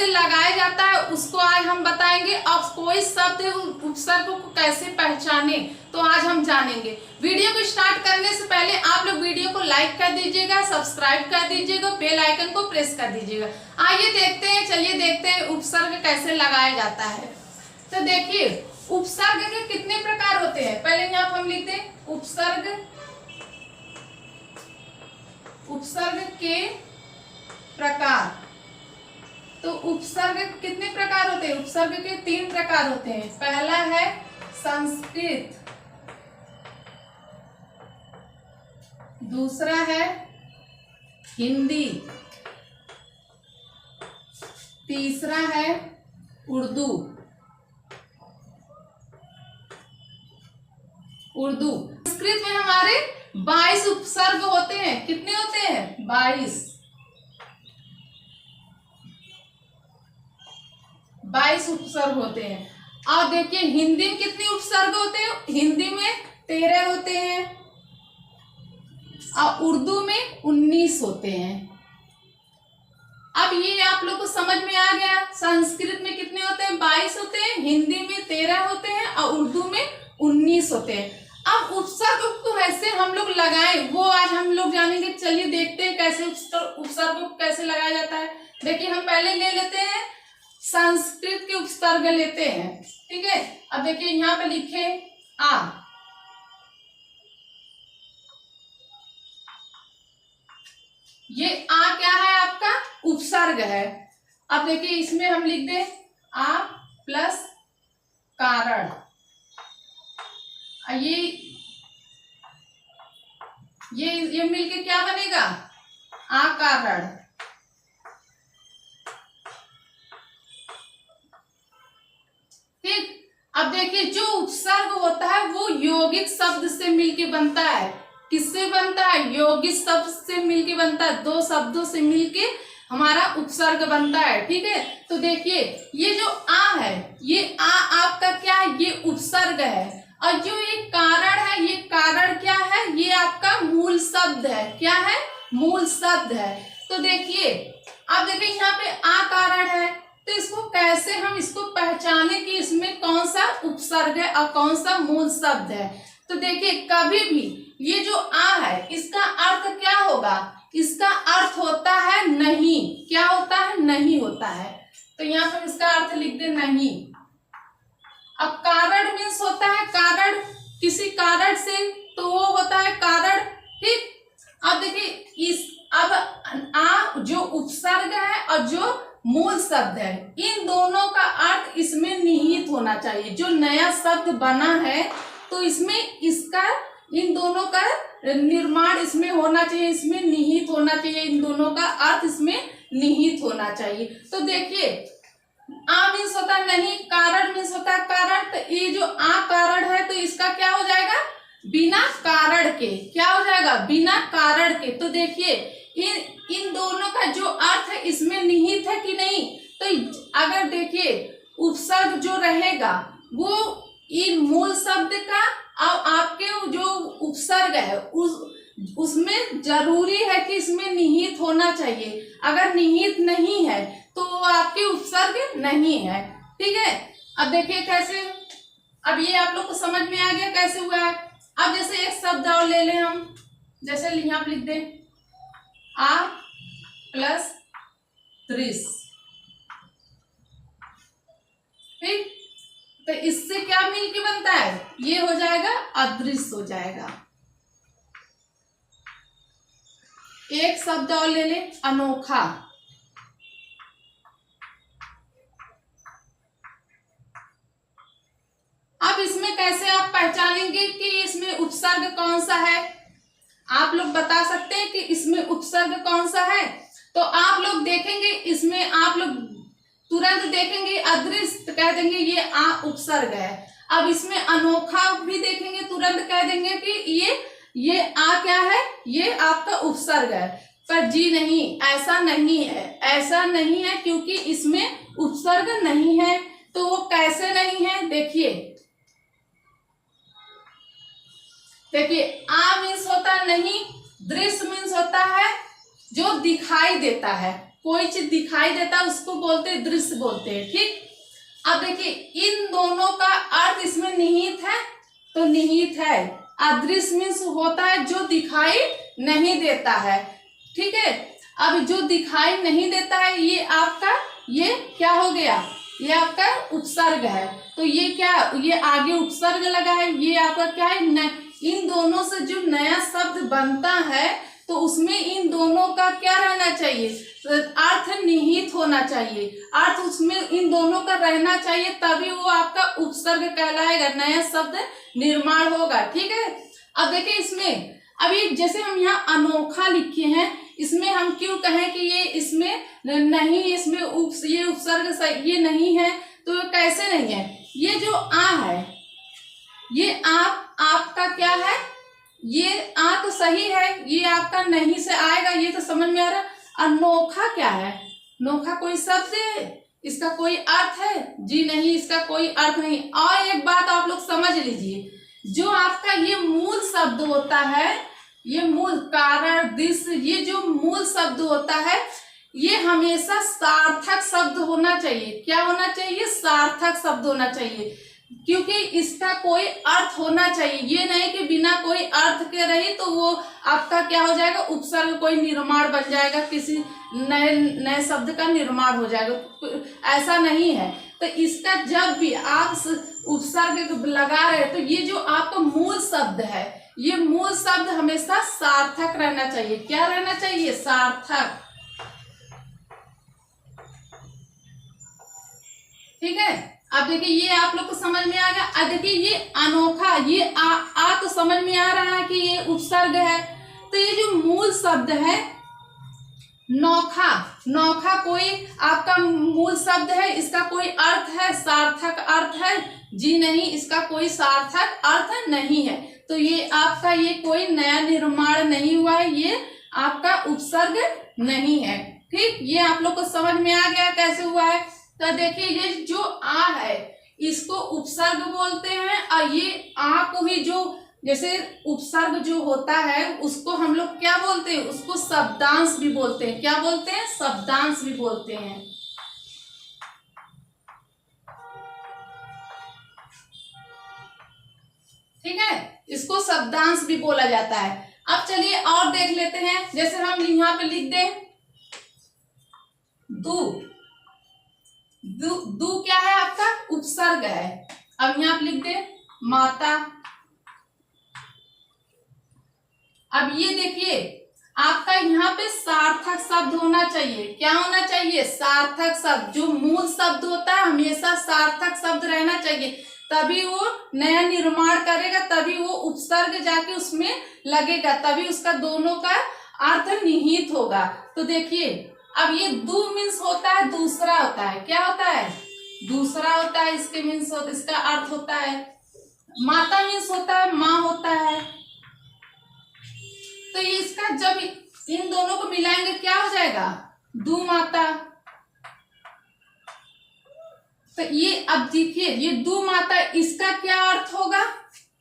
कैसे लगाया जाता है उसको आज हम बताएंगे। अब कोई शब्द उपसर्ग को कैसे पहचाने तो आज हम जानेंगे। वीडियो को स्टार्ट करने से पहले आप लोग वीडियो को लाइक कर दीजिएगा, सब्सक्राइब कर दीजिएगा, बेल आइकन को प्रेस कर दीजिएगा। आइए देखते हैं, चलिए देखते हैं उपसर्ग कैसे लगाया जाता है। तो देखिए उपसर्ग के कितने प्रकार होते हैं, पहले यहाँ पर हम लिखते हैं उपसर्ग के प्रकार। तो उपसर्ग कितने प्रकार होते हैं? उपसर्ग के 3 प्रकार होते हैं। पहला है संस्कृत, दूसरा है हिंदी, तीसरा है उर्दू। संस्कृत में हमारे 22 उपसर्ग होते हैं। कितने होते हैं? 22 उपसर्ग होते हैं। और देखिए हिंदी में कितने उपसर्ग होते हैं? हिंदी में 13 होते हैं और उर्दू में 19 होते हैं। अब ये आप लोग को समझ में आ गया। संस्कृत में कितने होते हैं? 22 होते हैं, हिंदी में 13 होते हैं और उर्दू में 19 होते हैं। अब उपसर्ग को कैसे हम लोग लगाएं वो आज हम लोग जानेंगे। चलिए देखते हैं कैसे उपसर्ग को कैसे लगाया जाता है। देखिए हम पहले ले लेते हैं संस्कृत के उपसर्ग लेते हैं, ठीक है। अब देखिए यहाँ पे लिखे आ, ये आ क्या है? आपका उपसर्ग है। अब देखिए इसमें हम लिख दे आ प्लस कारण। ये मिलके क्या बनेगा? आकारण। ठीक। अब देखिए जो उपसर्ग होता है वो यौगिक शब्द से मिलके बनता है। किससे बनता है? यौगिक शब्द से मिलके बनता है। 2 शब्दों से मिलके हमारा उपसर्ग बनता है, ठीक है। तो देखिए ये जो आ है, ये आ आपका क्या है? ये उपसर्ग है। और जो ये कारण है, ये कारण क्या है? ये आपका मूल शब्द है। क्या है? मूल शब्द है। तो देखिए अब देखिए यहाँ पे आ कारण है, तो इसको कैसे हम इसको पहचाने कि इसमें कौन सा उपसर्ग है और कौन सा मूल शब्द है। तो देखिए कभी भी ये जो आ है इसका अर्थ क्या होगा? इसका अर्थ होता है नहीं। क्या होता है? नहीं होता है। तो यहाँ पर इसका अर्थ लिख दे नहीं। अब कारण मीन्स होता है कारण, किसी कारण से, तो वो होता है कारण, ठीक। अब देखिए अब आ जो उपसर्ग है और जो मूल शब्द है, इन दोनों का अर्थ इसमें निहित होना चाहिए। जो नया शब्द बना है तो इसमें इसका इन दोनों का निर्माण इसमें होना चाहिए, इसमें निहित होना चाहिए। इन दोनों का अर्थ इसमें निहित होना चाहिए। तो देखिए आ मीन्स होता है नहीं, कारण मीन्स होता है कारण। तो ये जो आ कारण है तो इसका क्या हो जाएगा? बिना कारण के। क्या हो जाएगा? बिना कारण के। तो देखिए इन दोनों का जो अर्थ है इसमें निहित है कि नहीं। तो अगर देखिए उपसर्ग जो रहेगा वो इन मूल शब्द का और आपके जो उपसर्ग है उसमें जरूरी है कि इसमें निहित होना चाहिए। अगर निहित नहीं है तो वो आपके उपसर्ग नहीं है, ठीक है। अब देखिए कैसे, अब ये आप लोग को समझ में आ गया कैसे हुआ है। अब जैसे एक शब्द और ले लें हम, जैसे यहाँ लिख दें आ प्लस दृश्य, ठीक। तो इससे क्या मिलके बनता है? ये हो जाएगा अदृश्य हो जाएगा। एक शब्द और ले लें अनोखा। अब इसमें कैसे आप पहचानेंगे कि इसमें उपसर्ग कौन सा है? आप लोग बता सकते हैं कि इसमें उपसर्ग कौन सा है? तो आप लोग देखेंगे, इसमें आप लोग तुरंत देखेंगे अदृश्य तो कह देंगे ये आ उपसर्ग है। अब इसमें अनोखा भी देखेंगे तुरंत कह देंगे कि ये आ क्या है? ये आपका उपसर्ग है। पर जी नहीं, ऐसा नहीं है, ऐसा नहीं है, क्योंकि इसमें उपसर्ग नहीं है। तो वो कैसे नहीं है? देखिए आ मीन्स होता नहीं, दृश्य मीन्स होता है जो दिखाई देता है, कोई चीज दिखाई देता है उसको बोलते हैं दृश्य बोलते हैं। ठीक, अब देखिए इन दोनों का अर्थ इसमें निहित है, तो निहित है। अदृश्य मीन्स होता है जो दिखाई नहीं देता है। ठीक है, अब जो दिखाई नहीं देता है ये आपका ये क्या हो गया, ये आपका उपसर्ग है। तो ये क्या, ये आगे उपसर्ग लगा है, ये आपका क्या है, इन दोनों से जो नया शब्द बनता है तो उसमें इन दोनों का क्या रहना चाहिए, अर्थ निहित होना चाहिए, अर्थ उसमें इन दोनों का रहना चाहिए, तभी वो आपका उपसर्ग कहलाएगा, नया शब्द निर्माण होगा। ठीक है, अब देखिए इसमें अभी जैसे हम यहाँ अनोखा लिखे हैं, इसमें हम क्यों कहें कि ये इसमें नहीं, इसमें ये उपसर्ग ये नहीं है, तो ये कैसे नहीं है, ये जो आ है ये आपका क्या है, ये आ तो सही है, ये आपका नहीं से आएगा, ये तो समझ में आ रहा है। अनोखा क्या है, अनोखा कोई शब्द है, इसका कोई अर्थ है, जी नहीं, इसका कोई अर्थ नहीं। और एक बात आप लोग समझ लीजिए, जो आपका ये मूल शब्द होता है, ये मूल कारण दृश्य, ये जो मूल शब्द होता है ये हमेशा सार्थक शब्द होना चाहिए। क्या होना चाहिए, सार्थक शब्द होना चाहिए, क्योंकि इसका कोई अर्थ होना चाहिए। ये नहीं कि बिना कोई अर्थ के रही तो वो आपका क्या हो जाएगा, उपसर्ग कोई निर्माण बन जाएगा, किसी नए शब्द का निर्माण हो जाएगा, ऐसा नहीं है। तो इसका जब भी आप उपसर्ग लगा रहे तो ये जो आपका मूल शब्द है, ये मूल शब्द हमेशा सार्थक रहना चाहिए। क्या रहना चाहिए, सार्थक। ठीक है, अब देखिए ये आप लोग को समझ में आ गया। अब देखिए ये अनोखा, ये आ तो समझ में आ रहा है कि ये उपसर्ग है। तो ये जो मूल शब्द है नौखा, नौखा कोई आपका मूल शब्द है, इसका कोई अर्थ है, सार्थक अर्थ है, जी नहीं, इसका कोई सार्थक अर्थ नहीं है। तो ये आपका ये कोई नया निर्माण नहीं हुआ है, ये आपका उपसर्ग नहीं है। ठीक, ये आप लोग को समझ में आ गया कैसे हुआ है। तो देखिए ये जो आ है इसको उपसर्ग बोलते हैं, और ये आ को ही जो जैसे उपसर्ग जो होता है उसको हम लोग क्या बोलते हैं, उसको शब्दांश भी बोलते हैं। क्या बोलते हैं, शब्दांश भी बोलते हैं। ठीक है, इसको शब्दांश भी बोला जाता है। अब चलिए और देख लेते हैं, जैसे हम यहाँ पे लिख दें दू, दू क्या है आपका, उपसर्ग है। अब यहाँ पे लिख दे माता। अब ये देखिए आपका यहाँ पे सार्थक शब्द होना चाहिए। क्या होना चाहिए, सार्थक शब्द। जो मूल शब्द होता है हमेशा सार्थक शब्द रहना चाहिए, तभी वो नया निर्माण करेगा, तभी वो उपसर्ग जाके उसमें लगेगा, तभी उसका दोनों का अर्थ निहित होगा। तो देखिए अब ये दू मीन्स होता है दूसरा होता है, क्या होता है, दूसरा होता है, इसके मीन्स इसका अर्थ होता है। माता मीन्स होता है माँ होता है। तो इसका जब इन दोनों को मिलाएंगे क्या हो जाएगा, दू माता। तो ये अब देखिए ये दू माता, इसका क्या अर्थ होगा,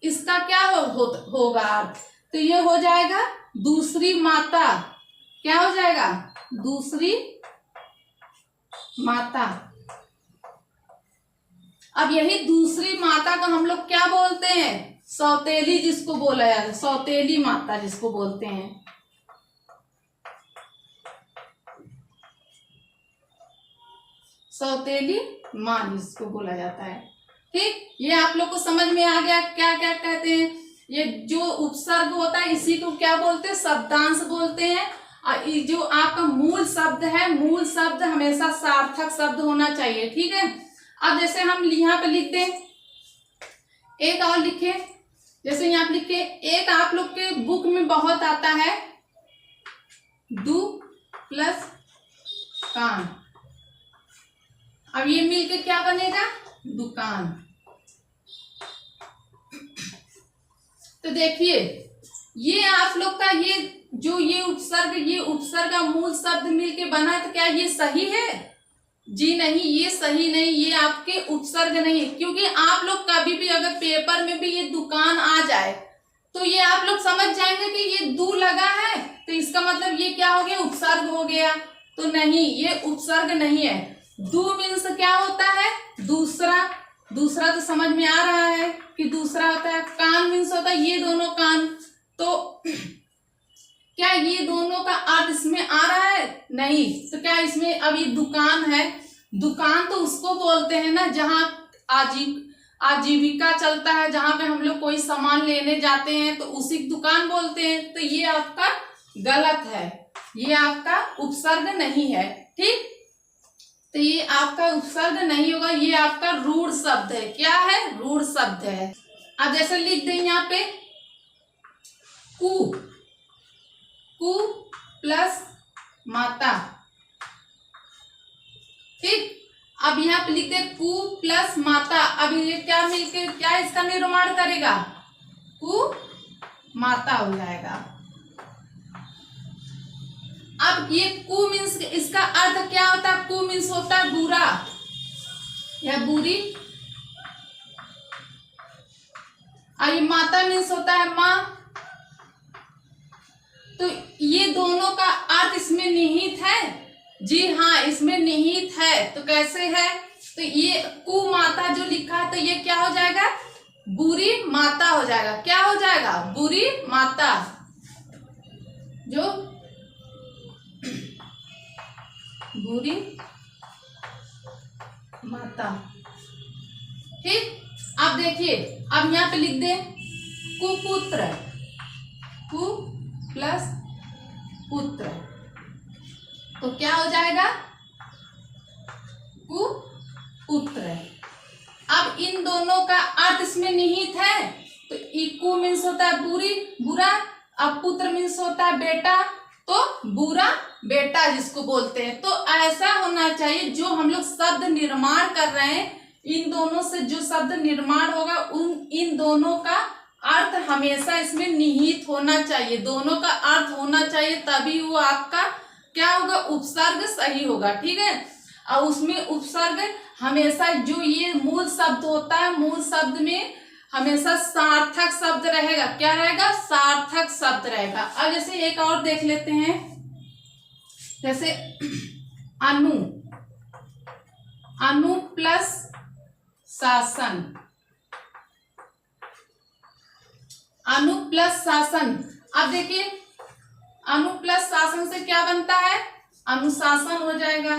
इसका क्या होगा अर्थ, तो ये हो जाएगा दूसरी माता। क्या हो जाएगा, दूसरी माता। अब यही दूसरी माता को हम लोग क्या बोलते हैं, सौतेली, जिसको बोला जाता है सौतेली माता जिसको बोलते हैं। सौतेली माँ जिसको बोला जाता है। ठीक, ये आप लोग को समझ में आ गया क्या क्या कहते हैं। ये जो उपसर्ग होता है इसी को क्या बोलते हैं, शब्दांश बोलते हैं। और ये जो आपका मूल शब्द है, मूल शब्द हमेशा सार्थक शब्द होना चाहिए। ठीक है, अब जैसे हम यहाँ पे लिख दें, एक और लिखे, जैसे यहाँ पे लिखे, एक आप लोग के बुक में बहुत आता है दू प्लस कान। अब ये मिलके क्या बनेगा, दुकान। तो देखिए ये आप लोग का ये जो ये उपसर्ग का मूल शब्द मिलके बना, तो क्या ये सही है, जी नहीं, ये सही नहीं, ये आपके उपसर्ग नहीं। क्योंकि आप लोग कभी भी अगर पेपर में भी ये दुकान आ जाए तो ये आप लोग समझ जाएंगे कि ये दू लगा है, तो इसका मतलब ये क्या हो गया, उपसर्ग हो गया। तो नहीं, ये उपसर्ग नहीं है। दू मीन्स क्या होता है? दूसरा। दूसरा तो समझ में आ रहा है कि दूसरा होता है। कान मीन्स होता है ये दोनों कान। तो क्या ये दोनों का अर्थ इसमें आ रहा है? नहीं। तो क्या इसमें अब ये दुकान है, दुकान तो उसको बोलते हैं ना जहाँ आजीविका चलता है, जहाँ पे हम लोग कोई सामान लेने जाते हैं तो उसी की दुकान बोलते हैं। तो ये आपका गलत है, ये आपका उपसर्ग नहीं है। ठीक, तो ये आपका उपसर्ग नहीं होगा, ये आपका रूढ़ शब्द है। क्या है? रूढ़ शब्द है। अब जैसे लिख दें यहाँ पे कु, कु प्लस माता। ठीक, अब यहाँ पे लिख दे कु प्लस माता। अब ये क्या मिलके क्या इसका निर्माण करेगा? कु माता हो जाएगा। अब ये कु मीन्स इसका अर्थ क्या होता है? कु मीन्स होता है बुरा या बुरी, और ये माता मीन्स होता है माँ। तो ये दोनों का अर्थ इसमें निहित है। जी हाँ, इसमें निहित है। तो कैसे है? तो ये कु माता जो लिखा है, तो ये क्या हो जाएगा? बुरी माता हो जाएगा। क्या हो जाएगा? बुरी माता। जो बुरी माता। ठीक, अब देखिए, अब यहाँ पे लिख दे कुपुत्र, कु प्लस पुत्र, तो क्या हो जाएगा? कुपुत्र। अब इन दोनों का अर्थ इसमें निहित है। तो कु मीन्स होता है बुरी, बुरा, अब पुत्र मीन्स होता है बेटा, तो बुरा बेटा जिसको बोलते हैं। तो ऐसा होना चाहिए, जो हम लोग शब्द निर्माण कर रहे हैं, इन दोनों से जो शब्द निर्माण होगा इन दोनों का अर्थ हमेशा इसमें निहित होना चाहिए। दोनों का अर्थ होना चाहिए, तभी वो आपका क्या होगा? उपसर्ग सही होगा। ठीक है, और उसमें उपसर्ग हमेशा जो ये मूल शब्द होता है, मूल शब्द में हमेशा सार्थक शब्द रहेगा। क्या रहेगा? सार्थक शब्द रहेगा। अब जैसे एक और देख लेते हैं, जैसे अनु, अनु प्लस शासन, अनु प्लस शासन। अब देखिए, अनु प्लस शासन से क्या बनता है? अनुशासन हो जाएगा।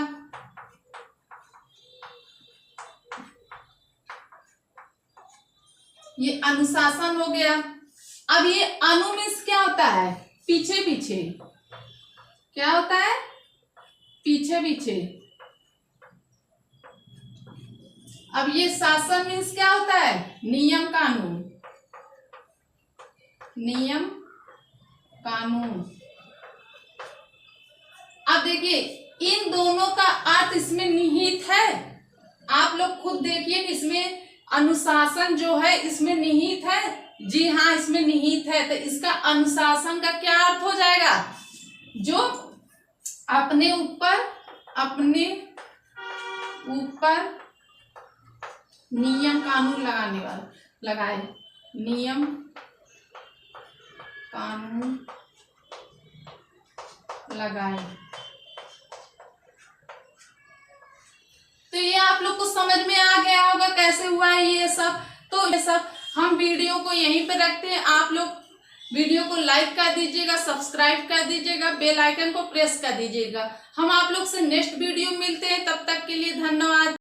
ये अनुशासन हो गया। अब ये अनु मीन्स क्या होता है? पीछे पीछे। क्या होता है? पीछे पीछे। अब ये शासन मीन्स क्या होता है? नियम कानून, नियम कानून। अब देखिए, इन दोनों का अर्थ इसमें निहित है। आप लोग खुद देखिए, इसमें अनुशासन जो है इसमें निहित है। जी हाँ, इसमें निहित है। तो इसका अनुशासन का क्या अर्थ हो जाएगा? जो अपने ऊपर नियम कानून लगाने वाला, लगाए, नियम कानून लगाए। तो ये आप लोग को समझ में आ गया होगा कैसे हुआ है ये सब। तो ये सब हम वीडियो को यहीं पे रखते हैं। आप लोग वीडियो को लाइक कर दीजिएगा, सब्सक्राइब कर दीजिएगा, बेल आइकन को प्रेस कर दीजिएगा। हम आप लोग से नेक्स्ट वीडियो मिलते हैं, तब तक के लिए धन्यवाद।